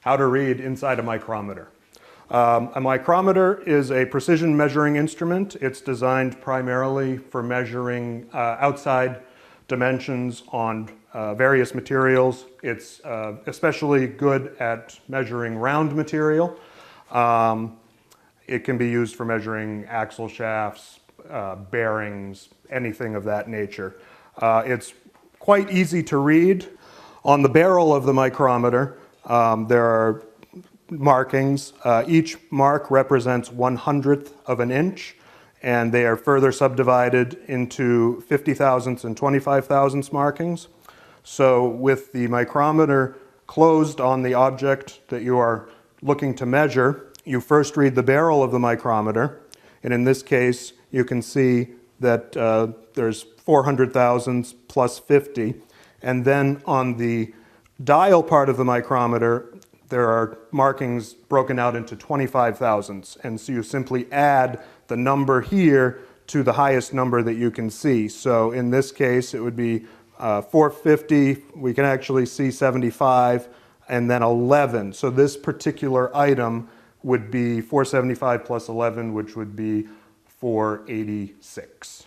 How to read inside a micrometer. A micrometer is a precision measuring instrument. It's designed primarily for measuring outside dimensions on various materials. It's especially good at measuring round material. It can be used for measuring axle shafts, bearings, anything of that nature. It's quite easy to read. On the barrel of the micrometer, there are markings. Each mark represents 1/100th of an inch, and they are further subdivided into 50 thousandths and 25 thousandths markings. So with the micrometer closed on the object that you are looking to measure, you first read the barrel of the micrometer, and in this case you can see that there's 400 thousandths plus 50, and then on the dial part of the micrometer there are markings broken out into 25 thousandths, and so you simply add the number here to the highest number that you can see. So in this case it would be 450, we can actually see 75, and then 11. So this particular item would be 475 plus 11, which would be 486.